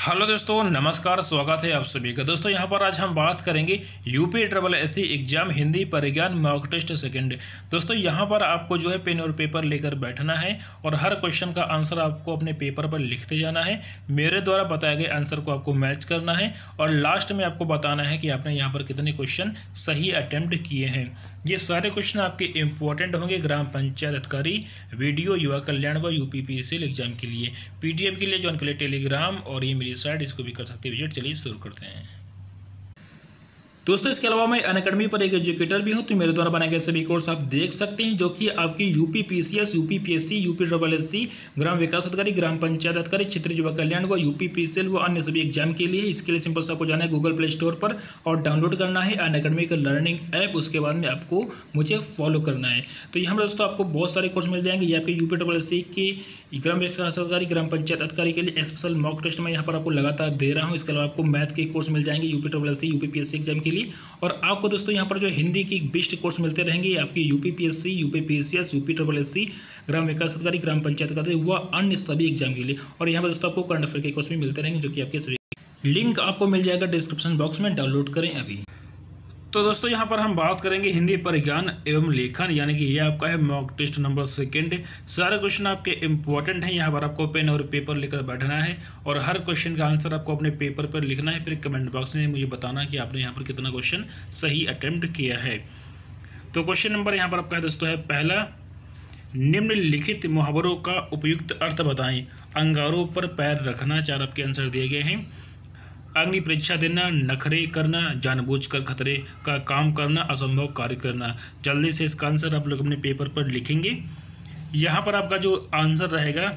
Hello दोस्तों, नमस्कार। स्वागत है आप सभी का। दोस्तों यहाँ पर आज हम बात करेंगे यूपी SSC एग्जाम हिंदी परिज्ञान मॉक टेस्ट सेकंड। दोस्तों यहाँ पर आपको जो है पेन और पेपर लेकर बैठना है और हर क्वेश्चन का आंसर आपको अपने पेपर पर लिखते जाना है। मेरे द्वारा बताए गए आंसर को आपको मैच करना है और लास्ट में आपको बताना है कि आपने यहाँ पर कितने क्वेश्चन सही अटेम्प्ट किए हैं। ये सारे क्वेश्चन आपके इंपॉर्टेंट होंगे ग्राम पंचायत अधिकारी, वीडियो, युवा कल्याण व UPPSC एग्जाम के लिए। PDF के लिए ज्वाइन के लिए टेलीग्राम और ये मेरी साइट, इसको भी कर सकते हैं विजिट। चलिए शुरू करते हैं। दोस्तों इसके अलावा मैं अनअकैडमी पर एक एजुकेटर भी हूं, तो मेरे द्वारा बनाए गए सभी कोर्स आप देख सकते हैं जो कि आपकी UPPCS, UPPSC, UPSSC, ग्राम विकास अधिकारी, ग्राम पंचायत अधिकारी, क्षेत्रीय युवा कल्याण व UPPCL व अन्य सभी एग्जाम के लिए। इसके लिए सिंपल से आपको जाना है गूगल प्ले स्टोर पर और डाउनलोड करना है अनअकैडमी का लर्निंग ऐप। उसके बाद में आपको मुझे फॉलो करना है। तो यहाँ पर दोस्तों आपको बहुत सारे कोर्स मिल जाएंगे। ये आपके UPSSC के ग्राम विकास अधिकारी, ग्राम पंचायत अधिकारी के लिए स्पेशल मॉक टेस्ट मैं यहाँ पर आपको लगातार दे रहा हूँ। इसके अलावा आपको मैथ के कोर्स मिल जाएंगे UPSSC, UPPSC एग्जाम के लिए। और आपको दोस्तों यहाँ पर जो हिंदी की बेस्ट कोर्स मिलते रहेंगे आपकी UPPSC, UPPCS, UPSSC, ग्राम विकास अधिकारी, ग्राम पंचायत अधिकारी व अन्य सभी एग्जाम के लिए। और यहाँ पर दोस्तों आपको करंट अफेयर के कोर्स भी मिलते रहेंगे जो कि आपके सभी लिंक आपको मिल जाएगा डिस्क्रिप्शन बॉक्स में। डाउनलोड करें अभी। तो दोस्तों यहाँ पर हम बात करेंगे हिंदी परिज्ञान एवं लेखन, यानी कि ये आपका है मॉक टेस्ट नंबर सेकंड। सारे क्वेश्चन आपके इंपॉर्टेंट हैं। यहाँ पर आपको पेन और पेपर लेकर बैठना है और हर क्वेश्चन का आंसर आपको अपने पेपर पर लिखना है। फिर कमेंट बॉक्स में मुझे बताना है कि आपने यहाँ पर कितना क्वेश्चन सही अटेम्प्ट किया है। तो क्वेश्चन नंबर यहाँ पर आपका दोस्तों है पहला, निम्नलिखित मुहावरों का उपयुक्त अर्थ बताएं। अंगारों पर पैर रखना, चार आपके आंसर दिए गए हैं। अग्नि परीक्षा देना, नखरे करना, जानबूझकर खतरे का काम करना, असंभव कार्य करना। जल्दी से इसका आंसर आप लोग अपने पेपर पर लिखेंगे। यहाँ पर आपका जो आंसर रहेगा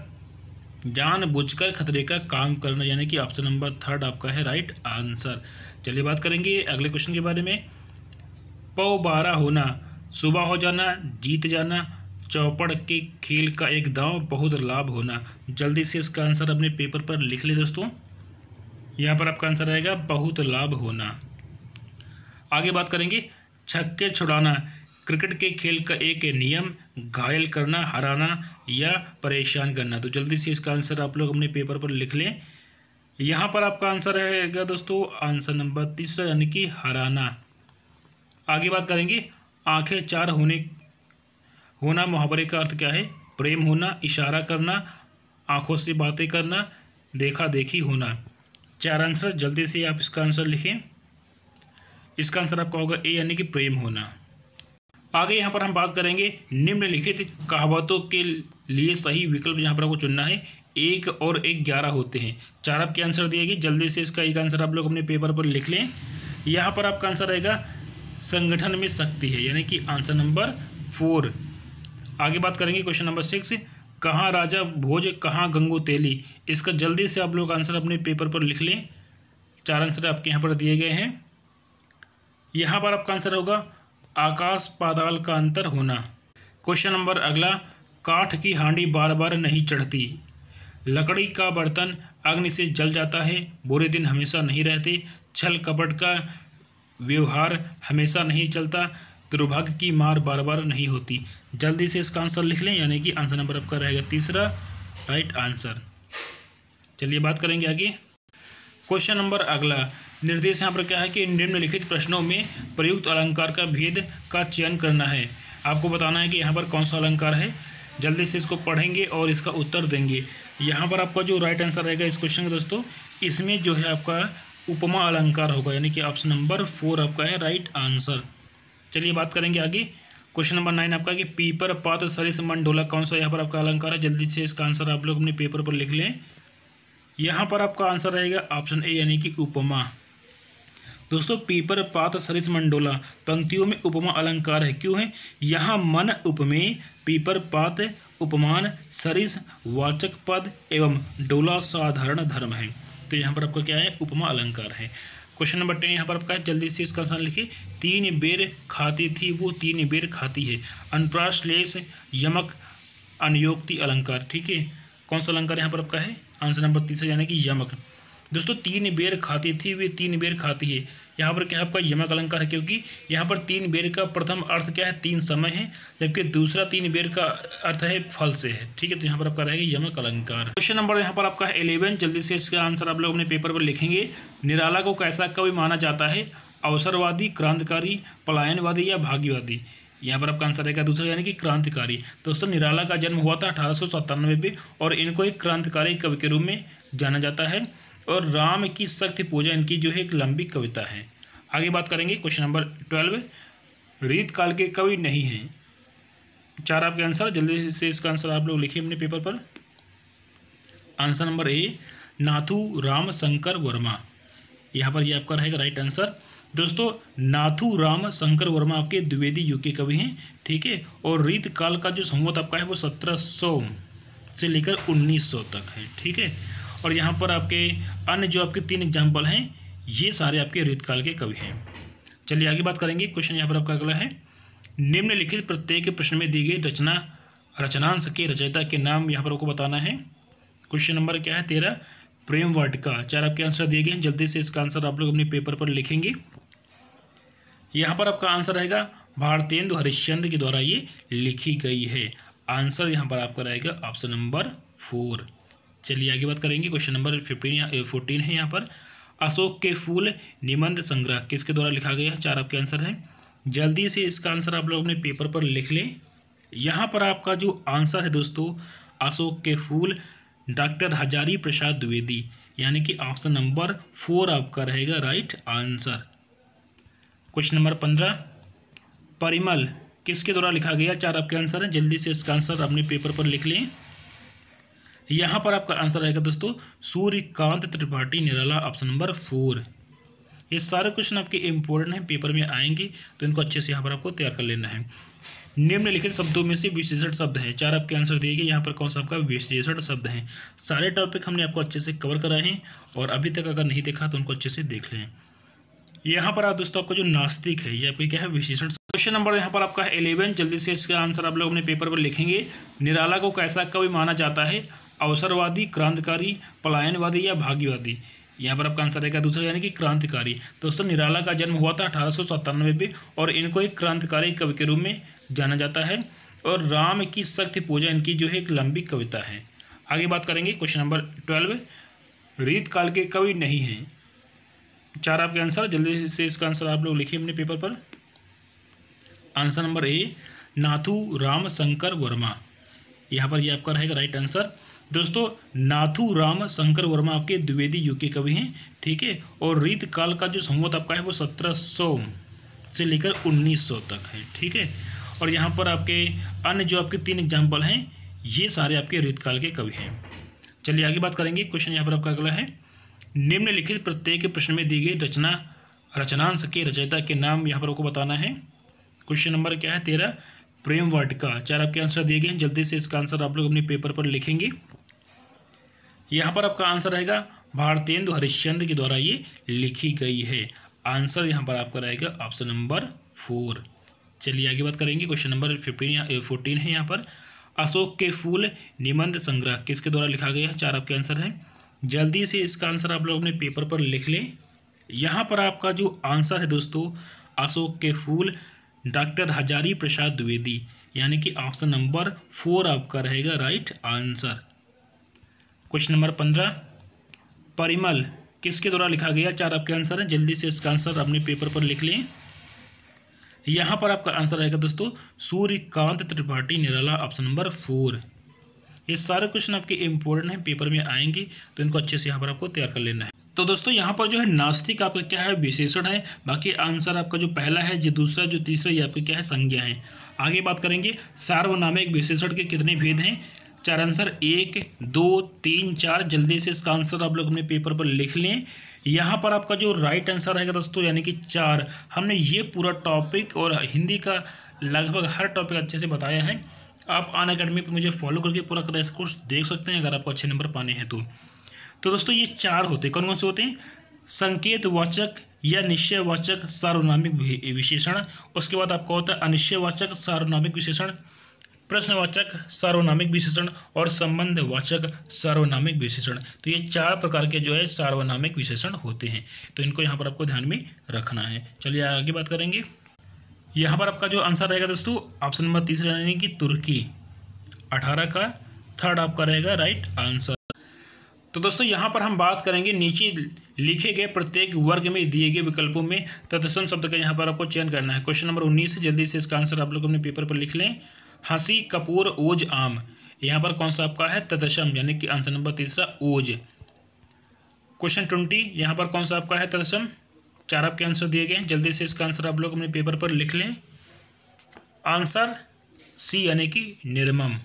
जानबूझकर खतरे का काम करना, यानी कि ऑप्शन नंबर थर्ड आपका है राइट आंसर। चलिए बात करेंगे अगले क्वेश्चन के बारे में। पौ बारह होना, सुबह हो जाना, जीत जाना, चौपड़ के खेल का एक दांव, बहुत लाभ होना। जल्दी से इसका आंसर अपने पेपर पर लिख ले दोस्तों। यहाँ पर आपका आंसर रहेगा बहुत लाभ होना। आगे बात करेंगे छक्के छुड़ाना, क्रिकेट के खेल का एक नियम, घायल करना, हराना या परेशान करना। तो जल्दी से इसका आंसर आप लोग अपने पेपर पर लिख लें। यहाँ पर आपका आंसर रहेगा दोस्तों आंसर नंबर तीसरा, यानी कि हराना। आगे बात करेंगे आंखें चार होना मुहावरे का अर्थ क्या है। प्रेम होना, इशारा करना, आंखों से बातें करना, देखा देखी होना। चार आंसर, जल्दी से आप इसका आंसर लिखें। इसका आंसर आपका होगा ए, यानी कि प्रेम होना। आगे यहाँ पर हम बात करेंगे निम्नलिखित कहावतों के लिए सही विकल्प यहाँ पर आपको चुनना है। 1 और 1 11 होते हैं। चार आपके आंसर दिए गए। जल्दी से इसका एक आंसर आप लोग अपने पेपर पर लिख लें। यहाँ पर आपका आंसर रहेगा संगठन में शक्ति है, यानी कि आंसर नंबर 4। आगे बात करेंगे क्वेश्चन नंबर 6, कहाँ राजा भोज कहाँ गंगू तेली। इसका जल्दी से आप लोग आंसर अपने पेपर पर लिख लें। चार आंसर आपके यहाँ पर दिए गए हैं। यहाँ पर आपका आंसर होगा आकाश पाताल का अंतर होना। क्वेश्चन नंबर अगला, काठ की हांडी बार बार नहीं चढ़ती, लकड़ी का बर्तन अग्नि से जल जाता है, बुरे दिन हमेशा नहीं रहते, छल कपट का व्यवहार हमेशा नहीं चलता, दुर्भाग्य की मार बार बार नहीं होती। जल्दी से इसका आंसर लिख लें, यानी कि आंसर नंबर आपका रहेगा तीसरा राइट आंसर। चलिए बात करेंगे आगे। क्वेश्चन नंबर अगला, निर्देश यहाँ पर क्या है कि निम्नलिखित प्रश्नों में प्रयुक्त अलंकार का भेद का चयन करना है। आपको बताना है कि यहाँ पर कौन सा अलंकार है। जल्दी से इसको पढ़ेंगे और इसका उत्तर देंगे। यहाँ पर आपका जो राइट आंसर रहेगा इस क्वेश्चन का दोस्तों, इसमें जो है आपका उपमा अलंकार होगा, यानी कि ऑप्शन नंबर 4 आपका है राइट आंसर। चलिए बात करेंगे आगे। क्वेश्चन नंबर 9 आपका कि पीपर पात सरिस मंडोला कौन सा यहाँ पर आपका अलंकार है। जल्दी से इसका आंसर आप लोग अपने पेपर पर लिख लें। यहाँ पर आपका आंसर रहेगा ऑप्शन ए, यानी कि उपमा। दोस्तों पीपर पात सरिस मंडोला पंक्तियों में उपमा अलंकार है। क्यों है? यहाँ मन उपमेय, पीपर पात उपमान, सरिस वाचक पद एवं डोला साधारण धर्म है। तो यहाँ पर आपका क्या है, उपमा अलंकार है। क्वेश्चन नंबर 10 यहाँ पर आपका है। जल्दी से इसका आंसर लिखिए। 3 बेर खाती थी वो 3 बेर खाती है, अनुप्रास लेस यमक अनयोक्ति अलंकार। ठीक है, कौन सा अलंकार यहाँ पर आपका है, आंसर नंबर तीसरा, यानी कि यमक। दोस्तों 3 बेर खाती थी वे 3 बेर खाती है। यहाँ पर क्या आपका यमक अलंकार है, क्योंकि यहाँ पर 3 बेर का प्रथम अर्थ क्या है, 3 समय है, जबकि दूसरा 3 बेर का अर्थ है फल से है। ठीक है, तो यहाँ पर आपका रहेगा यमक अलंकार। क्वेश्चन नंबर यहाँ पर आपका है 11। जल्दी से इसका आंसर आप लोग अपने पेपर पर लिखेंगे। निराला को कैसा कवि माना जाता है, अवसरवादी, क्रांतिकारी, पलायनवादी या भाग्यवादी। यहाँ पर आपका आंसर रहेगा दूसरा यानी कि क्रांतिकारी। दोस्तों निराला का जन्म हुआ था 1897 में और इनको एक क्रांतिकारी कवि के रूप में जाना जाता है। और राम की शक्ति पूजा इनकी जो है एक लंबी कविता है। आगे बात करेंगे क्वेश्चन नंबर 12। रीत काल के कवि नहीं हैं। 4 आपके आंसर, जल्दी से इसका आंसर आप लोग लिखिए अपने पेपर पर। Answer number A Nathu Ram Shankar Verma. यहाँ पर ये आपका रहेगा राइट आंसर। दोस्तों नाथू राम शंकर वर्मा आपके द्विवेदी युग के कवि हैं। ठीक है, और रीत काल का जो संवत आपका है वो 1700 से लेकर 1900 तक है। ठीक है, और यहाँ पर आपके अन्य जो आपके 3 एग्जाम्पल हैं ये सारे आपके रीत काल के कवि हैं। चलिए आगे बात करेंगे। क्वेश्चन यहाँ पर आपका अगला है, निम्नलिखित प्रत्येक प्रश्न में दी गई रचनांश के रचयिता के नाम यहाँ पर आपको बताना है। क्वेश्चन नंबर क्या है 13, प्रेम वाटिका। 4 आपके आंसर दिए गए हैं, जल्दी से इसका आंसर आप लोग अपने पेपर पर लिखेंगे। यहाँ पर आपका आंसर रहेगा भारतेंदु हरिश्चंद्र के द्वारा ये लिखी गई है। आंसर यहाँ पर आपका रहेगा ऑप्शन नंबर 4। चलिए आगे बात करेंगे। क्वेश्चन नंबर 14 है यहाँ पर, अशोक के फूल निबंध संग्रह किसके द्वारा लिखा गया है। 4 आपके आंसर हैं, जल्दी से इसका आंसर आप लोग अपने पेपर पर लिख लें। यहाँ पर आपका जो आंसर है दोस्तों, अशोक के फूल डॉक्टर हजारी प्रसाद द्विवेदी, यानी कि ऑप्शन नंबर 4 आपका रहेगा right answer. Question number 15, Parimal किसके द्वारा लिखा गया। 4 आपके आंसर हैं, जल्दी से इसका आंसर अपने पेपर पर लिख लें। यहाँ पर आपका आंसर रहेगा दोस्तों सूर्यकांत त्रिपाठी निराला, ऑप्शन नंबर 4। ये सारे क्वेश्चन आपके इंपॉर्टेंट हैं, पेपर में आएंगे, तो इनको अच्छे से यहाँ पर आपको तैयार कर लेना है। निम्नलिखित शब्दों में से विशेषण शब्द हैं। 4 आपके आंसर दिए गए, यहाँ पर कौन सा आपका विशेषण शब्द हैं। सारे टॉपिक हमने आपको अच्छे से कवर कराए हैं और अभी तक अगर नहीं देखा तो उनको अच्छे से देख लें। यहाँ पर आप दोस्तों आपका जो नास्तिक है ये आपका क्या है विशेषण। क्वेश्चन नंबर यहाँ पर आपका है 11। जल्दी से इसका आंसर आप लोग अपने पेपर पर लिखेंगे। निराला को कैसा कवि माना जाता है, अवसरवादी, क्रांतिकारी, पलायनवादी या भाग्यवादी। यहाँ पर आपका आंसर रहेगा दूसरा यानी कि क्रांतिकारी। दोस्तों निराला का जन्म हुआ था 1897 में और इनको एक क्रांतिकारी कवि के रूप में जाना जाता है। और राम की शक्ति पूजा इनकी जो है एक लंबी कविता है। आगे बात करेंगे। क्वेश्चन नंबर 12, रीत काल के कवि नहीं हैं। 4 आपके आंसर, जल्दी से इसका आंसर आप लोग लिखिए अपने पेपर पर। Answer number A Nathu Ram Shankar Verma. यहाँ पर ये आपका रहेगा राइट आंसर। दोस्तों नाथू राम शंकर वर्मा आपके द्विवेदी युग के कवि हैं। ठीक है, और रीत काल का जो संवत आपका है वो 1700 से लेकर 1900 तक है। ठीक है, और यहाँ पर आपके अन्य जो आपके 3 एग्जाम्पल हैं ये सारे आपके रीत काल के कवि हैं। चलिए आगे बात करेंगे। क्वेश्चन यहाँ पर आपका अगला है, निम्नलिखित प्रत्येक प्रश्न में दी गई रचनांश के रचयिता के नाम यहाँ पर आपको बताना है। क्वेश्चन नंबर क्या है 13, प्रेम वाटिका। 4 आपके आंसर दिए गए हैं, जल्दी से इसका आंसर आप लोग अपने पेपर पर लिखेंगे। यहाँ पर आपका आंसर रहेगा भारतेंदु हरिश्चंद्र के द्वारा ये लिखी गई है। आंसर यहाँ पर आपका रहेगा ऑप्शन नंबर 4। चलिए आगे बात करेंगे। क्वेश्चन नंबर 14 है यहाँ पर, अशोक के फूल निबंध संग्रह किसके द्वारा लिखा गया है। 4 आपके आंसर हैं, जल्दी से इसका आंसर आप लोग अपने पेपर पर लिख लें। यहाँ पर आपका जो आंसर है दोस्तों, अशोक के फूल डॉक्टर हजारी प्रसाद द्विवेदी, यानी कि ऑप्शन नंबर 4 आपका रहेगा right answer. Question number 15, Parimal किसके द्वारा लिखा गया। 4 आपके आंसर हैं, जल्दी से इसका आंसर अपने पेपर पर लिख लें। यहाँ पर आपका आंसर रहेगा दोस्तों सूर्यकांत त्रिपाठी निराला, ऑप्शन नंबर 4। ये सारे क्वेश्चन आपके इंपॉर्टेंट हैं, पेपर में आएंगे, तो इनको अच्छे से यहाँ पर आपको तैयार कर लेना है। तो दोस्तों यहाँ पर जो है नास्तिक आपका क्या है विशेषण है। बाकी आंसर आपका जो पहला है, जो दूसरा, जो तीसरा, ये आपके क्या है संज्ञा है। आगे बात करेंगे सार्वनामिक विशेषण के कितने भेद हैं। 4 आंसर 1, 2, 3, 4। जल्दी से इसका आंसर आप लोग अपने पेपर पर लिख लें। यहाँ पर आपका जो राइट आंसर रहेगा दोस्तों यानी कि 4। हमने ये पूरा टॉपिक और हिंदी का लगभग हर टॉपिक अच्छे से बताया है। आप अनअकैडमी पर मुझे फॉलो करके पूरा क्रैश कोर्स देख सकते हैं अगर आपको अच्छे नंबर पाने हैं तो। दोस्तों ये 4 होते हैं, कौन कौन से होते हैं, संकेतवाचक या निश्चयवाचक सार्वनामिक विशेषण। उसके बाद आपका होता है अनिश्चयवाचक सार्वनामिक विशेषण। प्रश्नवाचक सार्वनामिक विशेषण और संबंधवाचक सार्वनामिक विशेषण। तो ये 4 प्रकार के जो है सार्वनामिक विशेषण होते हैं, तो इनको यहाँ पर आपको ध्यान में रखना है। चलिए आगे बात करेंगे। यहाँ पर आपका जो आंसर रहेगा दोस्तों ऑप्शन नंबर 3 यानी कि तुर्की। 18 का थर्ड आपका रहेगा राइट आंसर। तो दोस्तों यहाँ पर हम बात करेंगे नीचे लिखे गए प्रत्येक वर्ग में दिए गए विकल्पों में तत्सम शब्द का यहाँ पर आपको चयन करना है। क्वेश्चन नंबर 19 जल्दी से इसका आंसर आप लोग अपने पेपर पर लिख लें। हंसी कपूर ओज आम, यहाँ पर कौन सा आपका है तत्सम, यानी कि आंसर नंबर 3 ओज। क्वेश्चन 20 यहाँ पर कौन सा आपका है तत्सम। 4 आपके आंसर दिए गए हैं, जल्दी से इसका आंसर आप लोग अपने पेपर पर लिख लें। आंसर सी यानी कि निर्मम।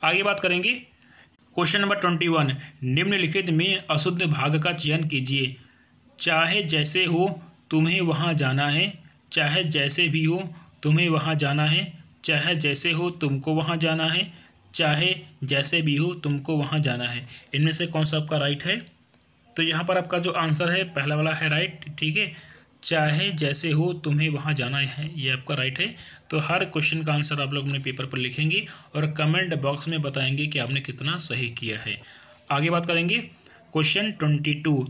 आगे बात करेंगे। क्वेश्चन नंबर 21 निम्नलिखित में अशुद्ध भाग का चयन कीजिए। चाहे जैसे हो तुम्हें वहाँ जाना है, चाहे जैसे भी हो तुम्हें वहाँ जाना है, चाहे जैसे हो तुमको वहाँ जाना है, चाहे जैसे भी हो तुमको वहाँ जाना है। इनमें से कौन सा आपका राइट है। तो यहाँ पर आपका जो आंसर है पहला वाला है राइट, ठीक है। चाहे जैसे हो तुम्हें वहाँ जाना है, ये आपका राइट है। तो हर क्वेश्चन का आंसर आप लोग अपने पेपर पर लिखेंगे और कमेंट बॉक्स में बताएंगे कि आपने कितना सही किया है। आगे बात करेंगे। क्वेश्चन 22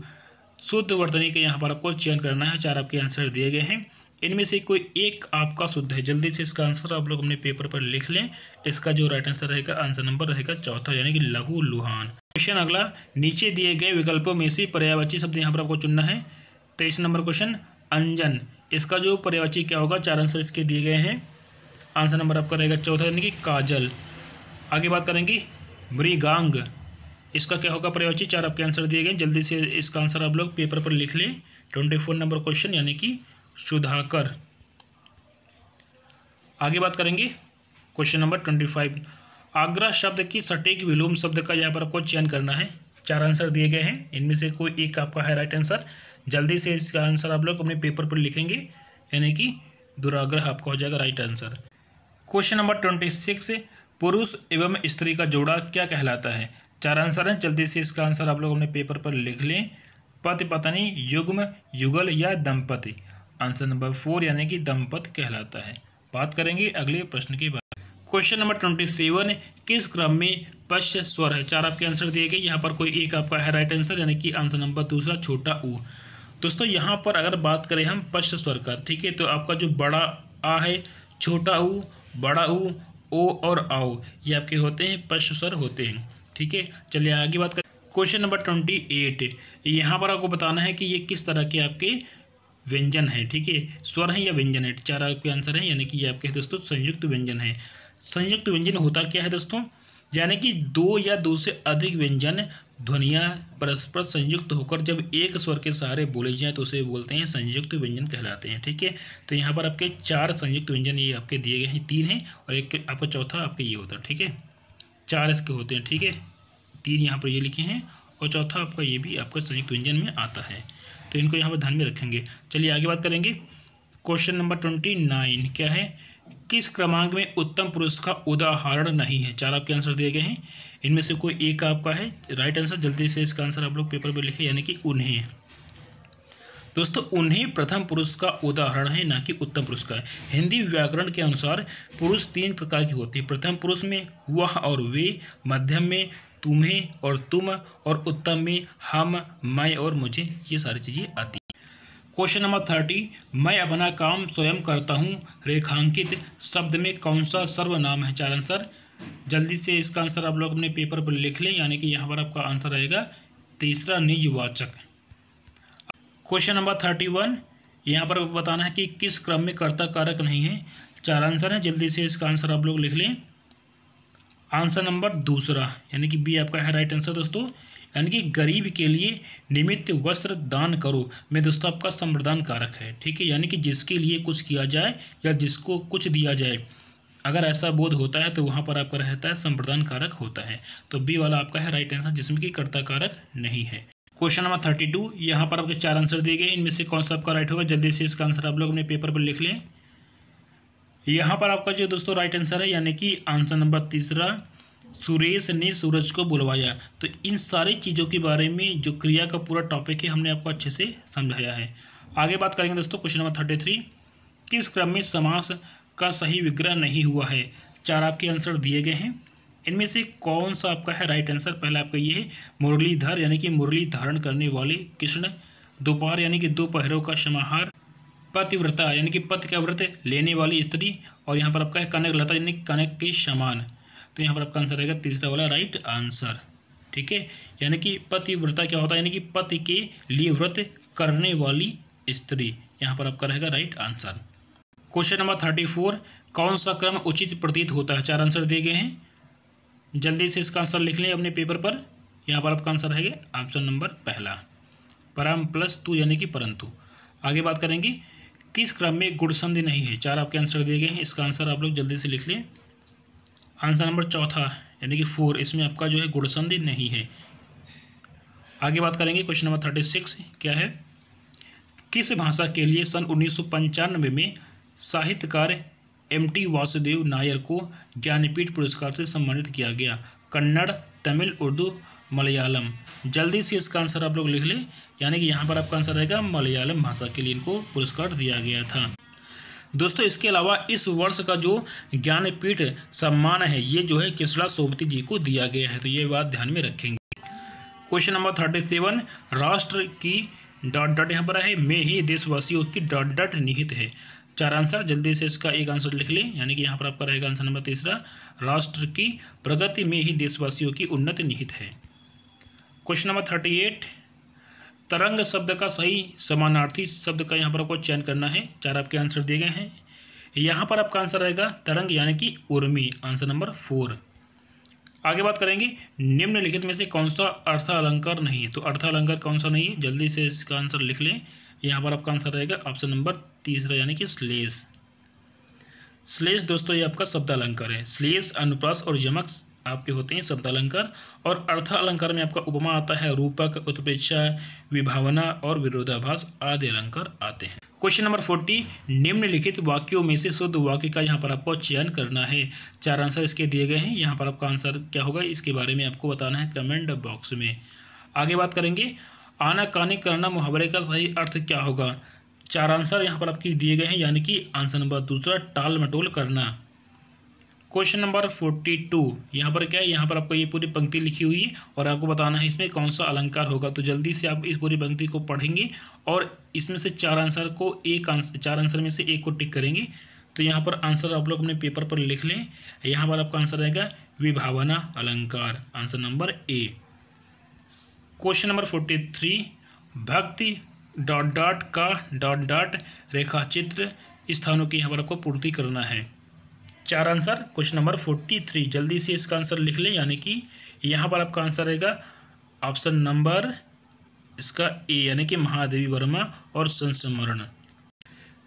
शुद्ध वर्तनी के यहाँ पर आपको चयन करना है। 4 आपके आंसर दिए गए हैं, इनमें से कोई एक आपका शुद्ध है। जल्दी से इसका आंसर आप लोग अपने पेपर पर लिख लें। इसका जो राइट आंसर रहेगा आंसर नंबर रहेगा 4 यानी कि लहू लुहान। क्वेश्चन अगला, नीचे दिए गए विकल्पों में से पर्यायवाची शब्द यहाँ पर आपको चुनना है। 23 नंबर क्वेश्चन अंजन, इसका जो पर्यायवाची क्या होगा। 4 आंसर इसके दिए गए हैं, आंसर नंबर आपका रहेगा 4 यानी कि काजल। आगे बात करेंगे। मृगांग, इसका क्या होगा पर्यायवाची। 4 आपके आंसर दिए गए, जल्दी से इसका आंसर आप लोग पेपर पर लिख लें। 24 नंबर क्वेश्चन यानी कि सुधाकर। आगे बात करेंगे। क्वेश्चन नंबर 25 आगरा शब्द की सटीक विलोम शब्द का यहाँ पर आपको चयन करना है। 4 आंसर दिए गए हैं, इनमें से कोई एक आपका है राइट आंसर। जल्दी से इसका आंसर आप लोग अपने पेपर पर लिखेंगे, यानी कि दुराग्रह आपका हो जाएगा राइट आंसर। क्वेश्चन नंबर 26 पुरुष एवं स्त्री का जोड़ा क्या कहलाता है। 4 आंसर हैं, जल्दी से इसका आंसर आप लोग अपने पेपर पर लिख लें। पति पत्नी, युग्म, युगल या दंपति। आंसर नंबर 4 यानी कि दंपत कहलाता है। बात करेंगे अगले प्रश्न की बात। क्वेश्चन नंबर 27 किस क्रम में पश्च स्वर है। 4 आपके आंसर दिए गए, यहाँ पर कोई एक आपका है राइट आंसर, यानी कि आंसर नंबर 2 छोटा ऊ। दोस्तों यहाँ पर अगर बात करें हम पश्च स्वर का, ठीक है, तो आपका जो बड़ा आ है, छोटा ऊ, बड़ा ऊ, ओ और आओ, ये आपके होते हैं पश्च स्वर होते हैं, ठीक है। चलिए आगे बात करें। क्वेश्चन नंबर 28 यहाँ पर आपको बताना है कि ये किस तरह के आपके व्यंजन है, ठीक है, स्वर है या व्यंजन है। 4 आपके आंसर हैं, यानी कि ये आपके दोस्तों संयुक्त व्यंजन है। संयुक्त व्यंजन होता क्या है दोस्तों, यानी कि 2 या 2 से अधिक व्यंजन ध्वनियाँ परस्पर संयुक्त होकर जब एक स्वर के सहारे बोले जाएं तो उसे बोलते हैं संयुक्त व्यंजन कहलाते हैं, ठीक है। तो यहाँ पर आपके 4 संयुक्त व्यंजन ये आपके दिए गए हैं, 3 हैं और एक आपका चौथा आपके ये होता है, ठीक है। 4 इसके होते हैं, ठीक है। 3 यहाँ पर ये लिखे हैं और चौथा आपका ये भी आपका संयुक्त व्यंजन में आता है, तो इनको यहाँ पर ध्यान में रखेंगे। चलिए आगे बात करेंगे। क्वेश्चन नंबर 29 क्या है, किस क्रमांक में उत्तम पुरुष का उदाहरण नहीं है। 4 आपके आंसर दिए गए हैं, इनमें से कोई एक आपका है राइट आंसर। जल्दी से इसका आंसर आप लोग पेपर पर लिखें, यानी कि उन्हें। दोस्तों उन्हें प्रथम पुरुष का उदाहरण है, ना कि उत्तम पुरुष का। हिंदी व्याकरण के अनुसार पुरुष 3 प्रकार के होते हैं। प्रथम पुरुष में वह और वे, मध्यम में तुम्हें और तुम, और उत्तम में हम, मैं और मुझे, ये सारी चीज़ें आती हैं। क्वेश्चन नंबर 30 मैं अपना काम स्वयं करता हूँ रेखांकित शब्द में कौन सा सर्वनाम है। 4 आंसर, जल्दी से इसका आंसर आप लोग अपने पेपर पर लिख लें, यानी कि यहाँ पर आपका आंसर रहेगा 3 निजवाचक। क्वेश्चन नंबर 31 यहाँ पर बताना है कि किस क्रम में कर्ता कारक नहीं है। 4 आंसर हैं, जल्दी से इसका आंसर आप लोग लिख लें। आंसर नंबर 2 यानी कि बी आपका है राइट आंसर दोस्तों, यानी कि गरीब के लिए निमित्त वस्त्र दान करो में दोस्तों आपका संप्रदान कारक है, ठीक है। यानी कि जिसके लिए कुछ किया जाए या जिसको कुछ दिया जाए, अगर ऐसा बोध होता है तो वहाँ पर आपका रहता है संप्रदान कारक होता है। तो बी वाला आपका है राइट आंसर, जिसमें कि कर्ता कारक नहीं है। क्वेश्चन नंबर 32 यहाँ पर आपके 4 आंसर दिए गए, इनमें से कौन सा आपका राइट होगा। जल्दी से इसका आंसर आप लोग अपने पेपर पर लिख लें। यहाँ पर आपका जो दोस्तों राइट आंसर है, यानी कि आंसर नंबर 3 सुरेश ने सूरज को बुलवाया। तो इन सारी चीज़ों के बारे में जो क्रिया का पूरा टॉपिक है हमने आपको अच्छे से समझाया है। आगे बात करेंगे दोस्तों। क्वेश्चन नंबर 33 किस क्रम में समास का सही विग्रह नहीं हुआ है। 4 आपके आंसर दिए गए हैं। इनमें से कौन सा आपका है राइट आंसर? पहला आपका ये है मुरलीधर यानी कि मुरली धारण करने वाले कृष्ण, दोपहर यानी कि दोपहरों का समाहार, पतिव्रता यानी कि पति का व्रत लेने वाली स्त्री, और यहाँ पर आपका है कनक लता यानी कनक के समान। तो यहाँ पर आपका आंसर रहेगा तीसरा वाला राइट आंसर। ठीक है, यानी कि पतिव्रता क्या होता है? यानी कि पति के लिए व्रत करने वाली स्त्री। यहाँ पर आपका रहेगा राइट आंसर। क्वेश्चन नंबर 34, कौन सा क्रम उचित प्रतीत होता है? 4 आंसर दिए गए हैं, जल्दी से इसका आंसर लिख लें अपने पेपर पर। यहाँ पर आपका आंसर रहेगा ऑप्शन नंबर पहला, परम प्लस तू यानी कि परंतु। आगे बात करेंगे किस क्रम में गुण संधि नहीं है? 4 आपके आंसर दिए गए हैं, इसका आंसर आप लोग जल्दी से लिख लें। आंसर नंबर चौथा यानी कि 4, इसमें आपका जो है गुण संधि नहीं है। आगे बात करेंगे क्वेश्चन नंबर 36 क्या है? किस भाषा के लिए सन 1995 में साहित्यकार एम.टी. वासुदेव नायर को ज्ञानपीठ पुरस्कार से सम्मानित किया गया? कन्नड़, तमिल, उर्दू, मलयालम। जल्दी से इसका आंसर आप लोग लिख लें, यानी कि यहाँ पर आपका आंसर रहेगा मलयालम भाषा के लिए इनको पुरस्कार दिया गया था। दोस्तों इसके अलावा इस वर्ष का जो ज्ञानपीठ सम्मान है ये जो है किसला सोबती जी को दिया गया है, तो ये बात ध्यान में रखेंगे। क्वेश्चन नंबर 37, राष्ट्र की डॉट डॉट यहाँ पर है में ही देशवासियों की डॉट डॉट निहित है। 4 आंसर, जल्दी से इसका एक आंसर लिख लें, यानी कि यहाँ पर आपका रहेगा आंसर नंबर तीसरा, राष्ट्र की प्रगति में ही देशवासियों की उन्नति निहित है। क्वेश्चन नंबर 38, तरंग शब्द का सही समानार्थी शब्द का यहाँ पर आपको चयन करना है। 4 आपके आंसर दिए गए हैं, यहाँ पर आपका आंसर रहेगा तरंग यानी कि उर्मी, आंसर नंबर 4। आगे बात करेंगे निम्नलिखित में से कौन सा अर्थ अलंकार नहीं है? तो अर्थ अलंकार कौन सा नहीं है, जल्दी से इसका आंसर लिख लें। यहाँ पर आपका आंसर रहेगा ऑप्शन नंबर तीसरा यानी कि श्लेष। श्लेष दोस्तों ये आपका शब्द अलंकार है। श्लेष, अनुप्रास और यमक आपके होते हैं शब्द अलंकार, और अर्थ अलंकार में आपका उपमा आता है, रूपक, उत्प्रेक्षा, विभावना और विरोधाभास आदि अलंकार आते हैं। क्वेश्चन नंबर 40, निम्नलिखित वाक्यों में से शुद्ध वाक्य का यहाँ पर आपको चयन करना है। 4 आंसर इसके दिए गए हैं, यहाँ पर आपका आंसर क्या होगा इसके बारे में आपको बताना है कमेंट बॉक्स में। आगे बात करेंगे आनाकानी करना मुहावरे का सही अर्थ क्या होगा? 4 आंसर यहाँ पर आपके दिए गए हैं, यानी कि आंसर नंबर दूसरा टाल मटोल करना। क्वेश्चन नंबर 42 यहाँ पर क्या है, यहाँ पर आपको ये पूरी पंक्ति लिखी हुई है और आपको बताना है इसमें कौन सा अलंकार होगा। तो जल्दी से आप इस पूरी पंक्ति को पढ़ेंगे और इसमें से 4 आंसर को 4 आंसर में से एक को टिक करेंगे। तो यहाँ पर आंसर आप लोग अपने पेपर पर लिख लें। यहाँ पर आपका आंसर रहेगा विभावना अलंकार, answer number A. Question number 43, भक्ति डॉट डॉट का डॉट डॉट रेखाचित्र स्थानों की यहाँ पर आपको पूर्ति करना है। 4 आंसर क्वेश्चन नंबर 43, जल्दी से इसका आंसर लिख लें, यानी कि यहाँ पर आपका आंसर रहेगा ऑप्शन नंबर इसका ए, यानी कि महादेवी वर्मा और संस्मरण।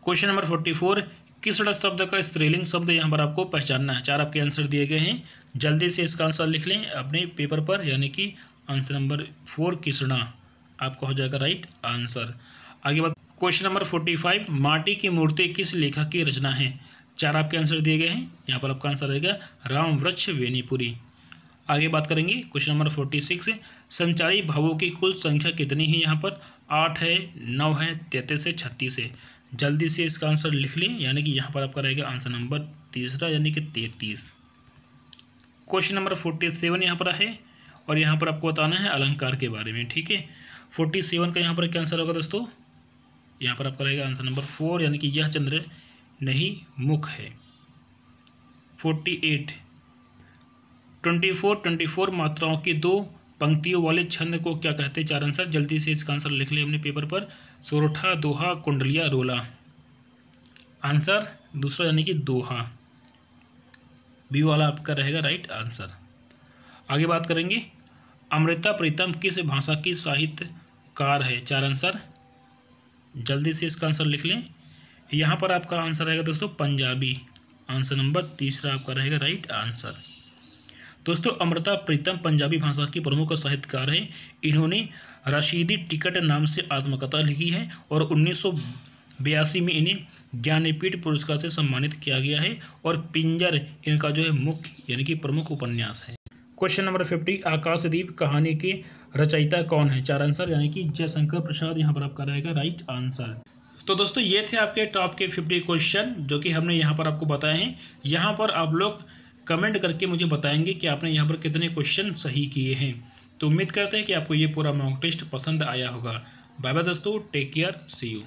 क्वेश्चन नंबर 44, किसड़ा शब्द का स्त्रीलिंग शब्द यहाँ पर आपको पहचानना है। 4 आपके आंसर दिए गए हैं, जल्दी से इसका आंसर लिख लें अपने पेपर पर, यानी कि आंसर नंबर 4 किसड़ा आपका हो जाएगा राइट आंसर। आगे बात क्वेश्चन नंबर 45, माटी की मूर्ति किस लेखक की रचना है। 4 आपके आंसर दिए गए हैं, यहाँ पर आपका आंसर रहेगा राम वृक्ष वेनीपुरी। आगे बात करेंगे क्वेश्चन नंबर 46, संचारी भावों की कुल संख्या कितनी है। यहाँ पर 8 है, 9 है, 33 है, 36 है। जल्दी से इसका आंसर लिख लें, यानी कि यहाँ पर आपका रहेगा आंसर नंबर तीसरा यानी कि 33। क्वेश्चन नंबर 47 यहाँ पर है और यहाँ पर आपको बताना है अलंकार के बारे में। ठीक है, 47 का यहाँ पर क्या आंसर होगा दोस्तों, यहाँ पर आपका रहेगा आंसर नंबर 4, यानी कि यह चंद्र नहीं मुख है। 48, 24 मात्राओं की 2 पंक्तियों वाले छंद को क्या कहते हैं। 4 आंसर, जल्दी से इसका आंसर लिख लें अपने पेपर पर। सोरठा, दोहा, कुंडलिया, रोला। आंसर दूसरा यानी कि दोहा, बी वाला आपका रहेगा राइट आंसर। आगे बात करेंगे अमृता प्रीतम किस भाषा की साहित्यकार है। 4 आंसर, जल्दी से इसका आंसर लिख लें। यहाँ पर आपका आंसर रहेगा दोस्तों पंजाबी, आंसर नंबर तीसरा आपका रहेगा राइट आंसर। दोस्तों अमृता प्रीतम पंजाबी भाषा की प्रमुख साहित्यकार हैं। इन्होंने रशीदी टिकट नाम से आत्मकथा लिखी है और 1982 में इन्हें ज्ञानपीठ पुरस्कार से सम्मानित किया गया है और पिंजर इनका जो है मुख्य यानी कि प्रमुख उपन्यास है। क्वेश्चन नंबर 50, आकाशदीप कहानी के रचयिता कौन है। 4 आंसर, यानी कि जयशंकर प्रसाद यहाँ पर आपका रहेगा राइट आंसर। तो दोस्तों ये थे आपके टॉप के 50 क्वेश्चन जो कि हमने यहाँ पर आपको बताए हैं। यहाँ पर आप लोग कमेंट करके मुझे बताएंगे कि आपने यहाँ पर कितने क्वेश्चन सही किए हैं। तो उम्मीद करते हैं कि आपको ये पूरा मॉक टेस्ट पसंद आया होगा। बाय बाय दोस्तों, टेक केयर, सी यू।